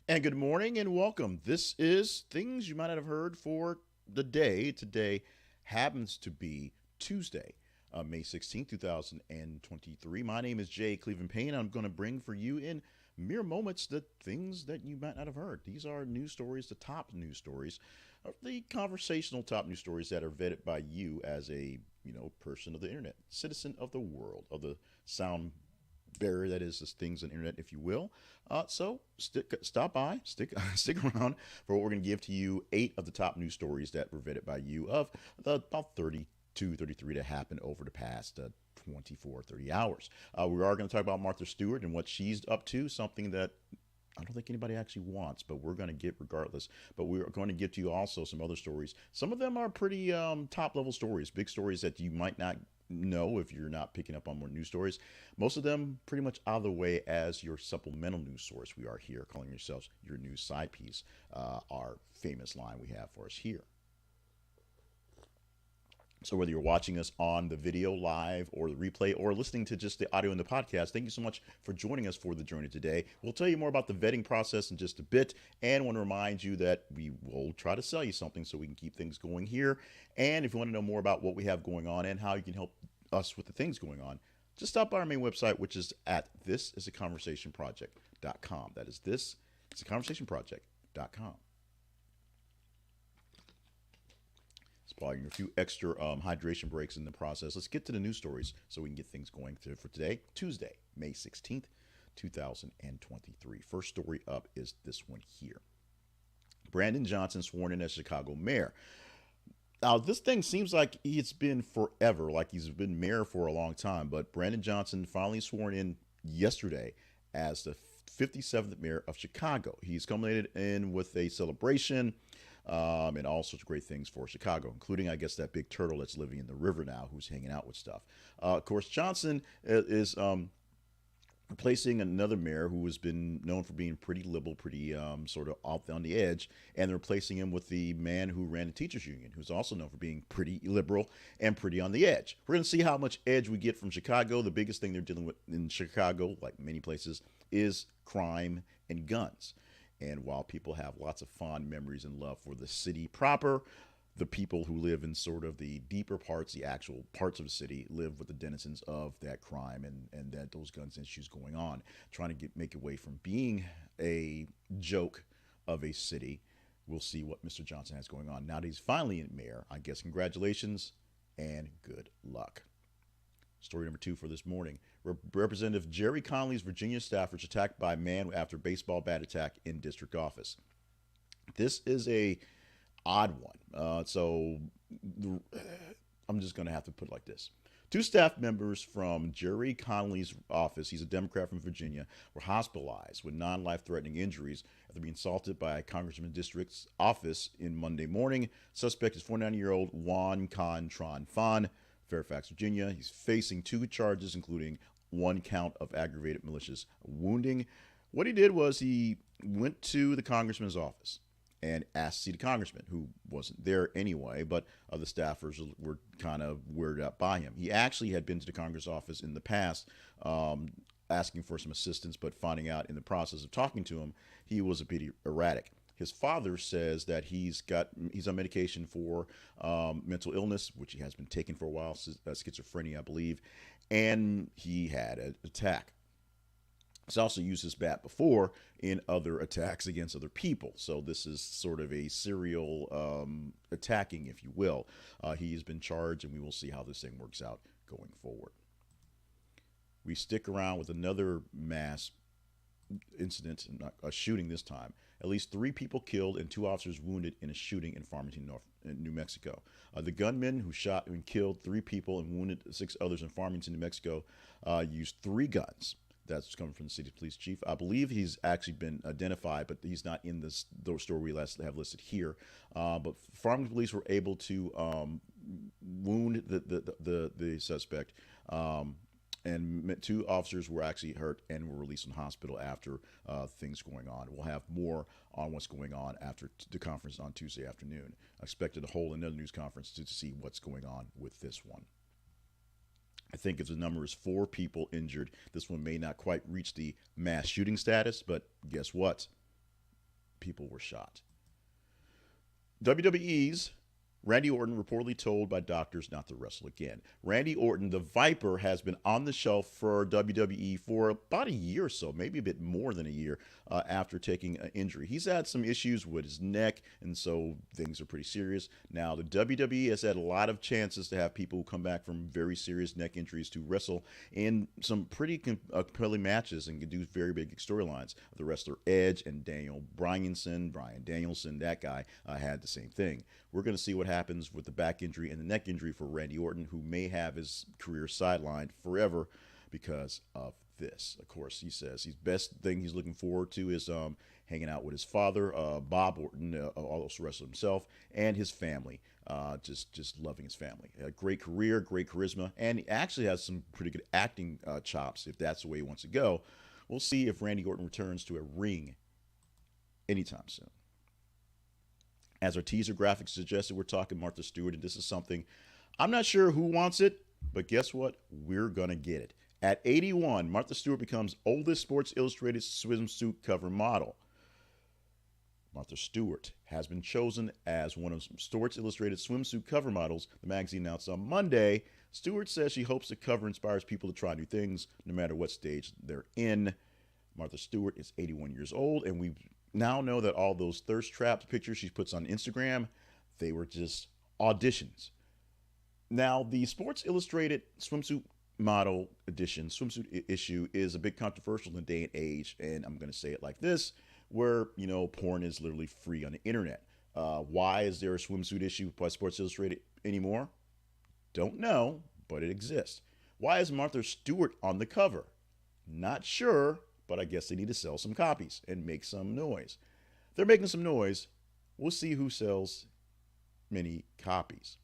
And good morning and welcome. This is Things You Might Not Have Heard for the day. Today happens to be Tuesday, May 16th, 2023. My name is Jay Cleveland Payne. I'm going to bring for you in mere moments the things that you might not have heard. These are news stories, the top news stories, the conversational top news stories that are vetted by you as a person of the internet, citizen of the world, of the sound barrier that is this things on the internet, if you will. Stop by, stick around for what we're going to give to you. 8 of the top news stories that were vetted by you of the about 32, 33 that happened over the past 24, 30 hours. We are going to talk about Martha Stewart and what she's up to, something that I don't think anybody actually wants, but we're going to get regardless. But we're going to get to you also some other stories. Some of them are pretty top level stories, big stories that you might not know if you're not picking up on more news stories. Most of them pretty much out of the way as your supplemental news source. We are here calling yourselves your news side piece, our famous line we have for us here. So whether you're watching us on the video live or the replay or listening to just the audio in the podcast, thank you so much for joining us for the journey today. We'll tell you more about the vetting process in just a bit, and want to remind you that we will try to sell you something so we can keep things going here. And if you want to know more about what we have going on and how you can help us with the things going on, just stop by our main website, which is at thisisaconversationproject.com. That is thisisaconversationproject.com. Probably a few extra hydration breaks in the process. Let's get to the news stories so we can get things going for today, Tuesday, May 16th, 2023. First story up is this one here. Brandon Johnson sworn in as Chicago mayor. Now, this thing seems like it's been forever, like he's been mayor for a long time, but Brandon Johnson finally sworn in yesterday as the 57th mayor of Chicago. He's culminated in with a celebration and all sorts of great things for Chicago, including, I guess, that big turtle that's living in the river now who's hanging out with stuff. Of course, Johnson is replacing another mayor who has been known for being pretty liberal, pretty sort of off on the edge, and they're replacing him with the man who ran the teachers union, who's also known for being pretty liberal and pretty on the edge. We're going to see how much edge we get from Chicago. The biggest thing they're dealing with in Chicago, like many places, is crime and guns. And while people have lots of fond memories and love for the city proper, the people who live in sort of the deeper parts, the actual parts of the city, live with the denizens of that crime and that those guns issues going on, trying to make it away from being a joke of a city. We'll see what Mr. Johnson has going on. Now that he's finally in mayor, I guess congratulations and good luck. Story number 2 for this morning. Representative Gerry Conley's Virginia staffers attacked by man after baseball bat attack in district office. This is a odd one. I'm just going to have to put it like this. 2 staff members from Gerry Conley's office, he's a Democrat from Virginia, were hospitalized with non-life-threatening injuries after being assaulted by a congressman district's office in Monday morning. Suspect is 49-year-old Juan Con Tron Fan, Fairfax, Virginia. He's facing 2 charges, including 1 count of aggravated malicious wounding. What he did was he went to the congressman's office and asked to see the congressman, who wasn't there anyway, but the staffers were kind of weirded out by him. He actually had been to the Congress office in the past, asking for some assistance, but finding out in the process of talking to him, he was a bit erratic. His father says that he's on medication for mental illness, which he has been taking for a while, schizophrenia, I believe, and he had an attack. He's also used his bat before in other attacks against other people. So this is sort of a serial attacking, if you will. He has been charged, and we will see how this thing works out going forward. We stick around with another mass incident, a shooting this time. At least 3 people killed and 2 officers wounded in a shooting in Farmington, New Mexico. The gunman who shot and killed 3 people and wounded 6 others in Farmington, New Mexico, used 3 guns. That's coming from the city police chief. I believe he's actually been identified, but he's not in the story we have listed here. But Farmington police were able to wound the suspect. And 2 officers were actually hurt and were released from the hospital after things going on. We'll have more on what's going on after the conference on Tuesday afternoon. I expected to hold another news conference to see what's going on with this one. I think if the number is 4 people injured, this one may not quite reach the mass shooting status, but guess what? people were shot. WWE's Randy Orton reportedly told by doctors not to wrestle again. Randy Orton, the Viper, has been on the shelf for WWE for about a year or so, maybe a bit more than a year after taking an injury. He's had some issues with his neck, and so things are pretty serious. Now, the WWE has had a lot of chances to have people come back from very serious neck injuries to wrestle in some pretty compelling matches and can do very big storylines. The wrestler Edge and Brian Danielson, that guy, had the same thing. We're going to see what happens with the back injury and the neck injury for Randy Orton, who may have his career sidelined forever because of this. Of course, he says his best thing he's looking forward to is hanging out with his father, Bob Orton, also wrestler himself, and his family. Just loving his family. A great career, great charisma, and he actually has some pretty good acting chops if that's the way he wants to go. We'll see if Randy Orton returns to a ring anytime soon. As our teaser graphics suggested, we're talking Martha Stewart, and this is something I'm not sure who wants it, but guess what? We're going to get it. At 81, Martha Stewart becomes oldest Sports Illustrated swimsuit cover model. Martha Stewart has been chosen as one of Sports Illustrated swimsuit cover models, the magazine announced on Monday. Stewart says she hopes the cover inspires people to try new things, no matter what stage they're in. Martha Stewart is 81 years old, and we now know that all those thirst trap pictures she puts on Instagram, they were just auditions. Now, the Sports Illustrated swimsuit model edition, swimsuit issue, is a bit controversial in the day and age, and I'm going to say it like this, where, porn is literally free on the internet. Why is there a swimsuit issue by Sports Illustrated anymore? Don't know, but it exists. Why is Martha Stewart on the cover? Not sure, but I guess they need to sell some copies and make some noise. They're making some noise. We'll see who sells many copies.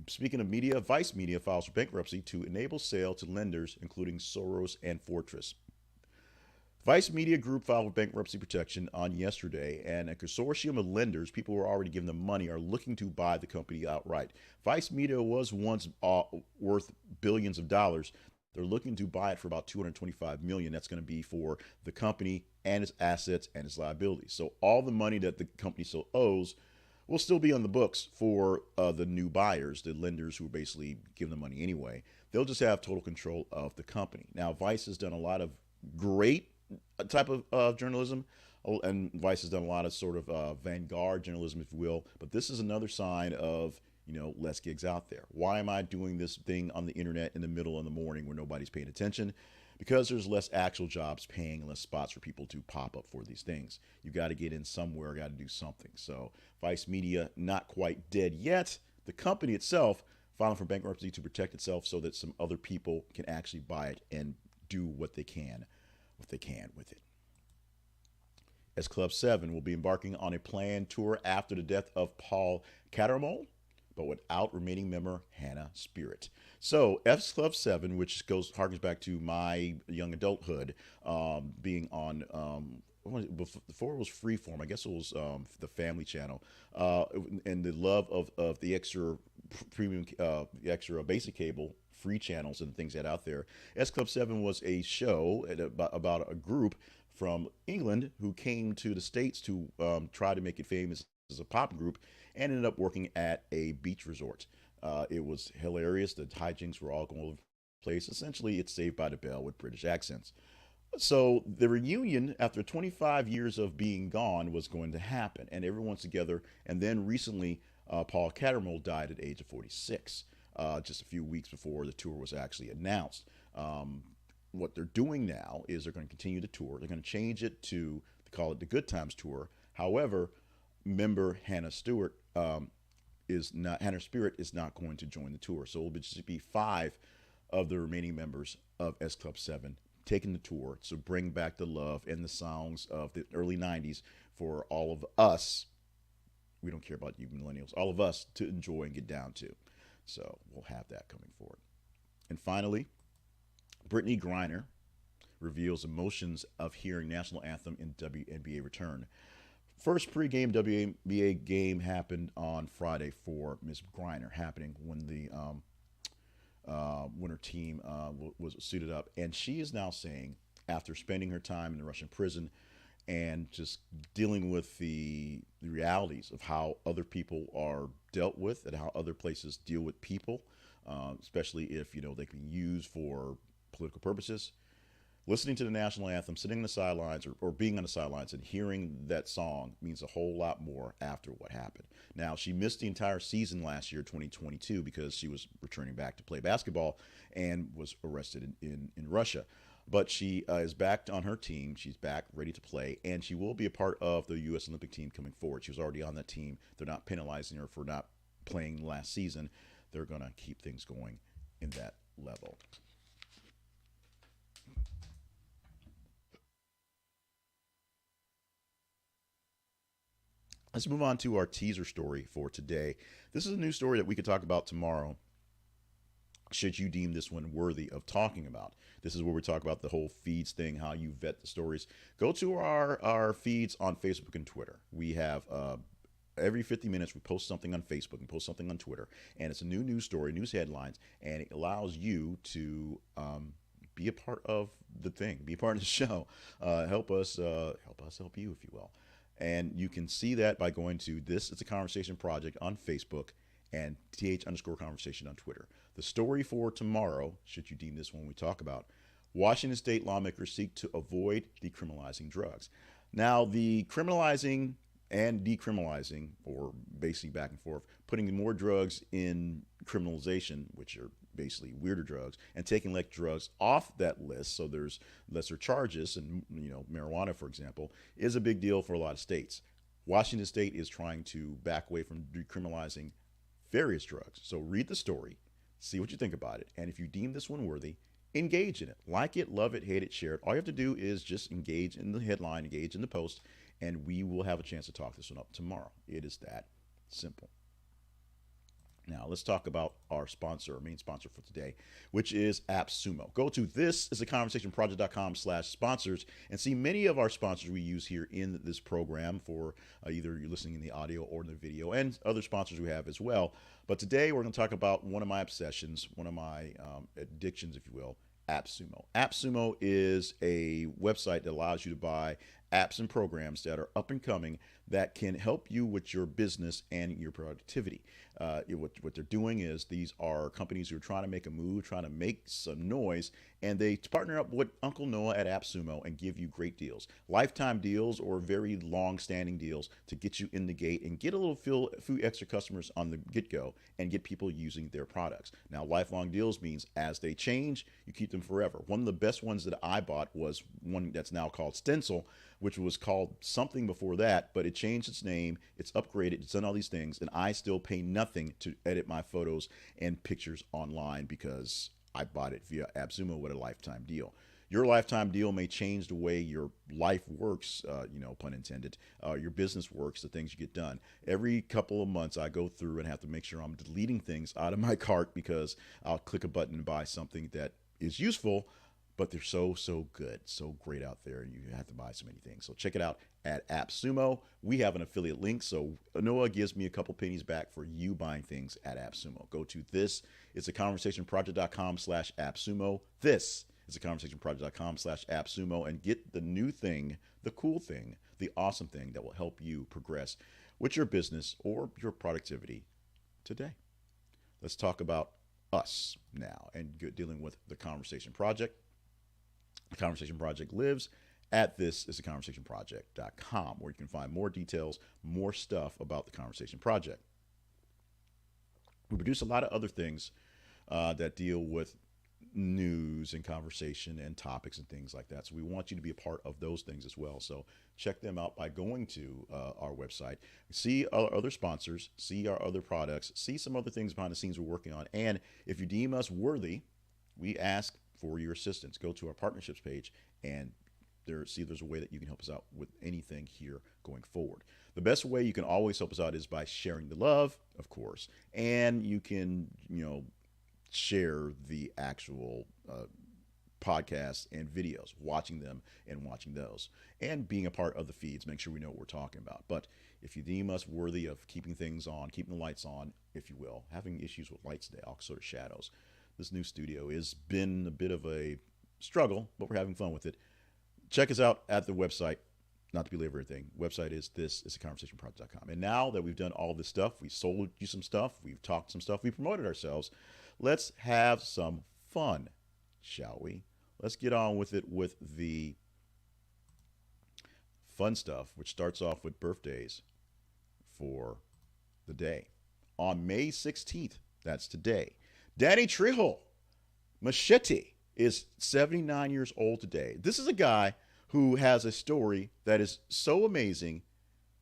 Speaking of media, Vice Media files for bankruptcy to enable sale to lenders, including Soros and Fortress. Vice Media Group filed for bankruptcy protection on yesterday, and a consortium of lenders, people who are already giving them money, are looking to buy the company outright. Vice Media was once worth billions of dollars. They're looking to buy it for about $225 million. That's going to be for the company and its assets and its liabilities. So all the money that the company still owes will still be on the books for the new buyers, the lenders who are basically giving the money anyway. They'll just have total control of the company. Now, Vice has done a lot of great type of journalism, and Vice has done a lot of sort of vanguard journalism, if you will. But this is another sign of less gigs out there. Why am I doing this thing on the internet in the middle of the morning where nobody's paying attention? Because there's less actual jobs paying, less spots for people to pop up for these things. You got to get in somewhere, got to do something. So Vice Media, not quite dead yet. The company itself filing for bankruptcy to protect itself so that some other people can actually buy it and do what they can with it. As Club 7 will be embarking on a planned tour after the death of Paul Cattermole, but without remaining member Hannah Spearritt. So F's Club 7, which harkens back to my young adulthood, being on before it was Freeform, I guess it was the Family Channel, and the love of the extra premium, the extra basic cable free channels and things that out there. S Club 7 was a show about a group from England who came to the States to try to make it famous as a pop group, and ended up working at a beach resort. It was hilarious. The hijinks were all going over the place. Essentially, it's Saved by the Bell with British accents. So the reunion, after 25 years of being gone, was going to happen, and everyone's together. And then recently, Paul Cattermole died at the age of 46, just a few weeks before the tour was actually announced. What they're doing now is they're going to continue the tour. They're going to change it to call it the Good Times Tour. However, member Hannah Spearritt is not going to join the tour. So it'll just be 5 of the remaining members of S Club 7 taking the tour to bring back the love and the songs of the early 90s for all of us. We don't care about you millennials, all of us to enjoy and get down to. So we'll have that coming forward. And finally, Brittney Griner reveals emotions of hearing national anthem in WNBA return. First pregame WNBA game happened on Friday for Ms. Griner, happening when the when her team was suited up. And she is now saying, after spending her time in the Russian prison and just dealing with the realities of how other people are dealt with and how other places deal with people, especially if they can be used for political purposes. Listening to the national anthem, sitting on the sidelines or being on the sidelines and hearing that song means a whole lot more after what happened. Now, she missed the entire season last year, 2022, because she was returning back to play basketball and was arrested in Russia. But she is back on her team. She's back ready to play, and she will be a part of the U.S. Olympic team coming forward. She was already on that team. They're not penalizing her for not playing last season. They're going to keep things going in that level. Let's move on to our teaser story for today. This is a new story that we could talk about tomorrow, should you deem this one worthy of talking about. This is where we talk about the whole feeds thing, how you vet the stories. Go to our feeds on Facebook and Twitter. We have every 50 minutes we post something on Facebook and post something on Twitter, and it's a new news story, news headlines, and it allows you to be a part of the thing, be a part of the show, help us help you, if you will. And you can see that by going to This Is a Conversation Project on Facebook and th_conversation on Twitter. The story for tomorrow, should you deem this one we talk about, Washington state lawmakers seek to avoid decriminalizing drugs. Now, the criminalizing and decriminalizing, or basically back and forth, putting more drugs in criminalization, which are basically weirder drugs, and taking like drugs off that list, so there's lesser charges, and marijuana, for example, is a big deal for a lot of states. Washington state is trying to back away from decriminalizing various drugs. So read the story, see what you think about it, and if you deem this one worthy, engage in it. Like it, love it, hate it, share it. All you have to do is just engage in the headline, engage in the post, and we will have a chance to talk this one up tomorrow. It is that simple. Now, let's talk about our sponsor, our main sponsor for today, which is Appsumo. Go to thisisaconversationproject.com/sponsors and see many of our sponsors we use here in this program for either you're listening in the audio or in the video, and other sponsors we have as well. But today we're going to talk about one of my obsessions, one of my addictions, if you will, Appsumo. Appsumo is a website that allows you to buy apps and programs that are up and coming that can help you with your business and your productivity. What they're doing is these are companies who are trying to make a move, trying to make some noise, and they partner up with Uncle Noah at Appsumo and give you great deals, lifetime deals or very long-standing deals to get you in the gate and get a few extra customers on the get-go and get people using their products. Now, lifelong deals means as they change, you keep them forever. One of the best ones that I bought was one that's now called Stencil, which was called something before that, but it changed its name, it's upgraded, it's done all these things, and I still pay nothing to edit my photos and pictures online because I bought it via Appsumo with a lifetime deal. Your lifetime deal may change the way your life works, pun intended, your business works, the things you get done. Every couple of months, I go through and have to make sure I'm deleting things out of my cart because I'll click a button and buy something that is useful, but they're so good, so great out there, and you have to buy so many things. So check it out at Appsumo. We have an affiliate link, so Noah gives me a couple pennies back for you buying things at Appsumo. Go to thisisaconversationproject.com/Appsumo. This is theconversationproject.com/Appsumo, and get the new thing, the cool thing, the awesome thing that will help you progress with your business or your productivity today. Let's talk about us now and dealing with the Conversation Project. The Conversation Project lives at thisisaconversationproject.com, where you can find more details, more stuff about the Conversation Project. We produce a lot of other things that deal with news and conversation and topics and things like that. So we want you to be a part of those things as well. So check them out by going to our website, see our other sponsors, see our other products, see some other things behind the scenes we're working on. And if you deem us worthy, we ask for your assistance. Go to our partnerships page and see if there's a way that you can help us out with anything here going forward. The best way you can always help us out is by sharing the love, of course, and you can, share the actual podcasts and videos, watching them and watching those, and being a part of the feeds. Make sure we know what we're talking about. But if you deem us worthy of keeping things on, keeping the lights on, if you will, having issues with lights today, all sort of shadows. This new studio has been a bit of a struggle, but we're having fun with it. Check us out at the website, not to belabor everything, website is thisisaconversationproject.com. And now that we've done all this stuff, we sold you some stuff, we've talked some stuff, we promoted ourselves, let's have some fun, shall we? Let's get on with it with the fun stuff, which starts off with birthdays for the day. On May 16th, that's today, Danny Trejo, Machete, is 79 years old today. This is a guy who has a story that is so amazing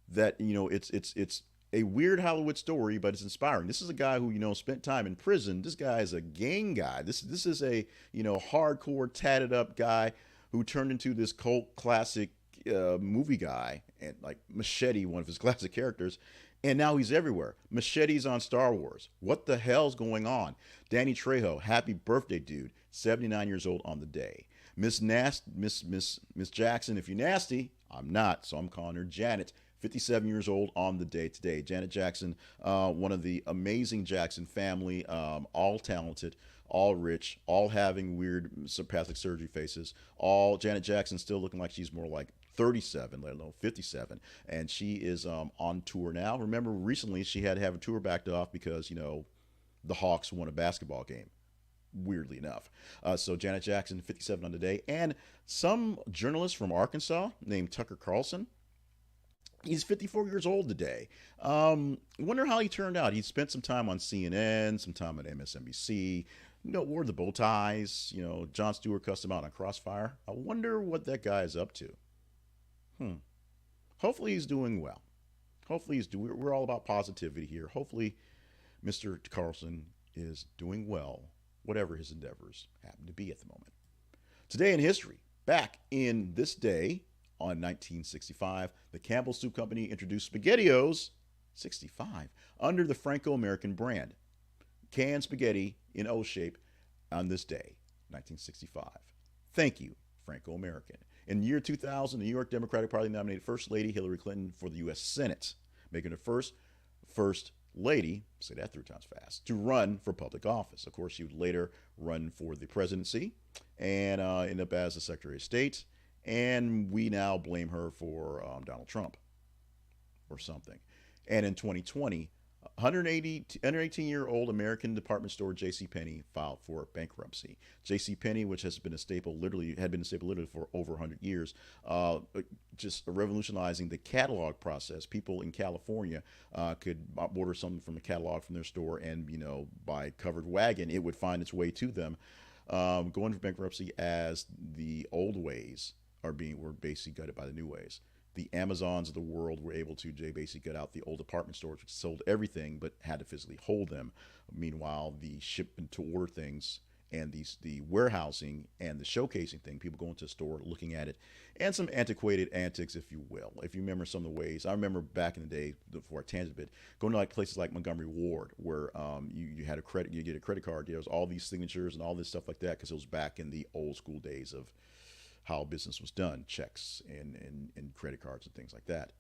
that, you know, it's a weird Hollywood story, but it's inspiring. This is a guy who, you know, spent time in prison. This guy is a gang guy. This is a, you know, hardcore, tatted up guy who turned into this cult classic movie guy, and like Machete, one of his classic characters. And now he's everywhere. Machete's on Star Wars. What the hell's going on? Danny Trejo, happy birthday, dude. 79 years old on the day. Miss Jackson, if you're nasty, I'm not, so I'm calling her Janet. 57 years old on the day today. Janet Jackson, one of the amazing Jackson family, all talented, all rich, all having weird plastic surgery faces. All Janet Jackson still looking like she's more like 37, let alone 57, and she is on tour now. Remember, recently she had to have a tour backed off because, you know, the Hawks won a basketball game, weirdly enough. So Janet Jackson, 57 on the day, and some journalist from Arkansas named Tucker Carlson, he's 54 years old today. Wonder how he turned out. He spent some time on CNN, some time on MSNBC. You know, wore the bow ties. You know, Jon Stewart cussed him out on Crossfire. I wonder what that guy is up to. Hopefully he's doing well. Hopefully we're all about positivity here. Hopefully Mr. Carlson is doing well, whatever his endeavors happen to be at the moment. Today in history, back in this day on 1965, the Campbell Soup Company introduced SpaghettiOs, 65, under the Franco-American brand. Canned spaghetti in O shape on this day, 1965. Thank you, Franco-American. In the year 2000, the New York Democratic Party nominated First Lady Hillary Clinton for the U.S. Senate, making her first lady, say that 3 times fast, to run for public office. Of course, she would later run for the presidency and end up as the Secretary of State. And we now blame her for Donald Trump or something. And in 2020, 118-year-old American department store JCPenney filed for bankruptcy. JCPenney, which has been a staple, had been a staple literally for over 100 years, just revolutionizing the catalog process. People in California could order something from a catalog from their store, and, you know, by covered wagon, it would find its way to them. Going for bankruptcy as the old ways were basically gutted by the new ways. The Amazons of the world were able to basically gut out the old department stores, which sold everything but had to physically hold them. Meanwhile, the shipment to order things and the warehousing and the showcasing thing, people going to the store, looking at it, and some antiquated antics, if you will. If you remember some of the ways, I remember back in the day, before I tangent a bit, going to like places like Montgomery Ward, where you had you get a credit card, there was all these signatures and all this stuff like that, because it was back in the old school days of how business was done, checks and credit cards and things like that.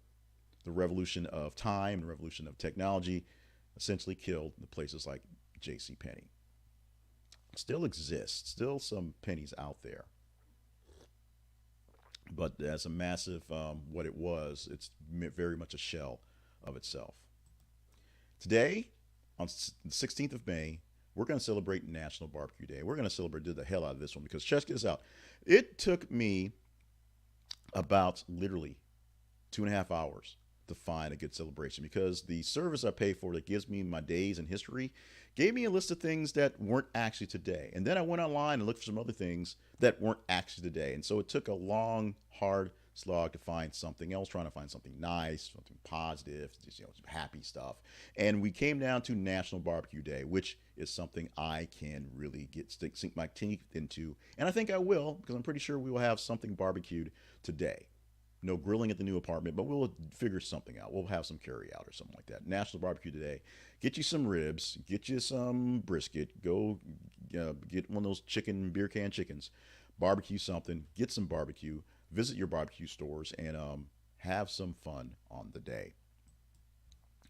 The revolution of time and revolution of technology essentially killed the places like JCPenney. Still exists, still some pennies out there. But as a massive, what it was, it's very much a shell of itself. Today, on the 16th of May, we're going to celebrate National Barbecue Day. We're going to celebrate the hell out of this one because check this out. It took me about literally 2.5 hours to find a good celebration because the service I pay for that gives me my days in history gave me a list of things that weren't actually today. And then I went online and looked for some other things that weren't actually today. And so it took a long, hard slog to find something else, trying to find something nice, something positive, just, you know, some happy stuff. And we came down to National Barbecue Day, which is something I can really sink my teeth into. And I think I will, because I'm pretty sure we will have something barbecued today. No grilling at the new apartment, but we'll figure something out. We'll have some carry out or something like that. National Barbecue Day. Get you some ribs, get you some brisket, go get one of those beer can chickens, barbecue something, get some barbecue, visit your barbecue stores, and have some fun on the day.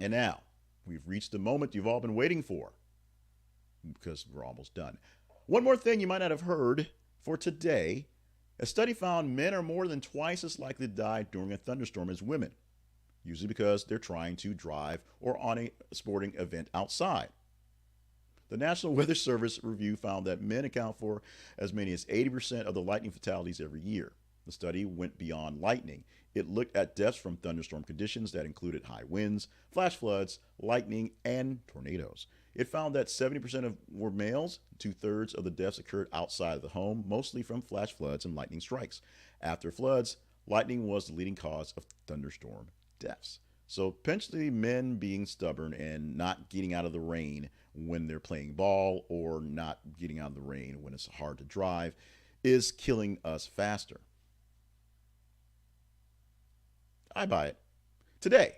And now, we've reached the moment you've all been waiting for, because we're almost done. One more thing you might not have heard for today. A study found men are more than twice as likely to die during a thunderstorm as women, usually because they're trying to drive or on a sporting event outside. The National Weather Service review found that men account for as many as 80% of the lightning fatalities every year. The study went beyond lightning. It looked at deaths from thunderstorm conditions that included high winds, flash floods, lightning, and tornadoes. It found that 70% were males. Two-thirds of the deaths occurred outside of the home, mostly from flash floods and lightning strikes. After floods, lightning was the leading cause of thunderstorm deaths. So potentially men being stubborn and not getting out of the rain when they're playing ball or not getting out of the rain when it's hard to drive is killing us faster. I buy it. Today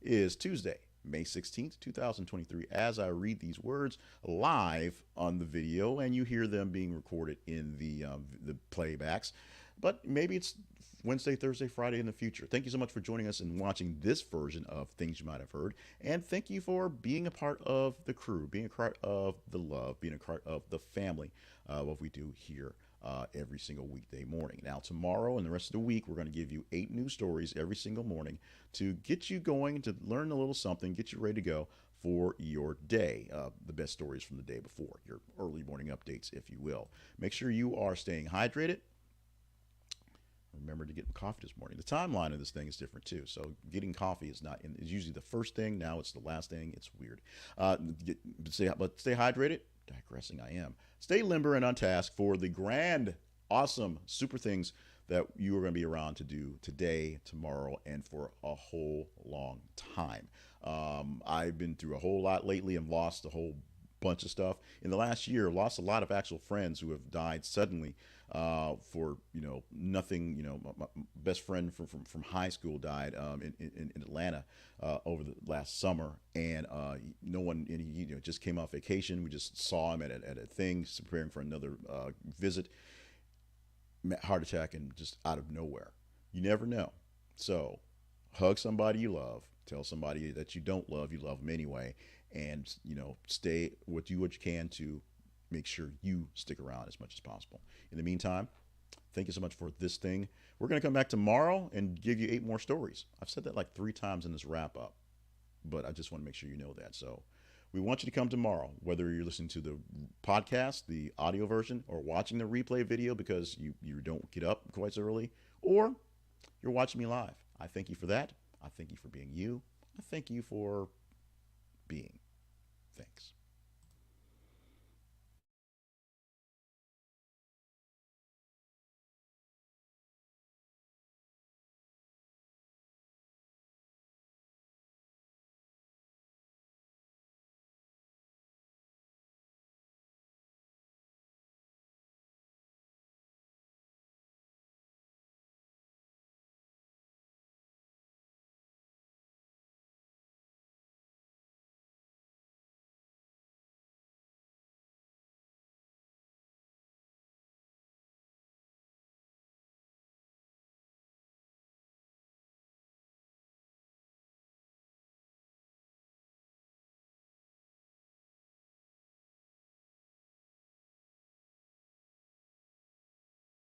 is Tuesday, May 16th, 2023, as I read these words live on the video, and you hear them being recorded in the playbacks. But maybe it's Wednesday, Thursday, Friday in the future. Thank you so much for joining us and watching this version of Things You Might Have Heard. And thank you for being a part of the crew, being a part of the love, being a part of the family of what we do here every single weekday morning. Now, tomorrow and the rest of the week, we're going to give you 8 news stories every single morning to get you going, to learn a little something, get you ready to go for your day. The best stories from the day before, your early morning updates, if you will. Make sure you are staying hydrated. Remember to get coffee this morning. The timeline of this thing is different too. So getting coffee is usually the first thing. Now it's the last thing. It's weird. But stay hydrated. Digressing I am. Stay limber and on task for the grand, awesome, super things that you are going to be around to do today, tomorrow, and for a whole long time. I've been through a whole lot lately and lost a whole bunch of stuff. In the last year, lost a lot of actual friends who have died suddenly for nothing. My best friend from high school died in Atlanta over the last summer, and no one. And he just came off vacation. We just saw him at a thing, preparing for another visit. Heart attack, and just out of nowhere. You never know. So hug somebody you love. Tell somebody that you don't love you love them anyway, and do what you can to make sure you stick around as much as possible. In the meantime, thank you so much for this thing. We're going to come back tomorrow and give you 8 more stories. I've said that like 3 times in this wrap up, but I just want to make sure you know that. So we want you to come tomorrow, whether you're listening to the podcast, the audio version, or watching the replay video because you don't get up quite so early, or you're watching me live. I thank you for that. I thank you for being you. I thank you for being.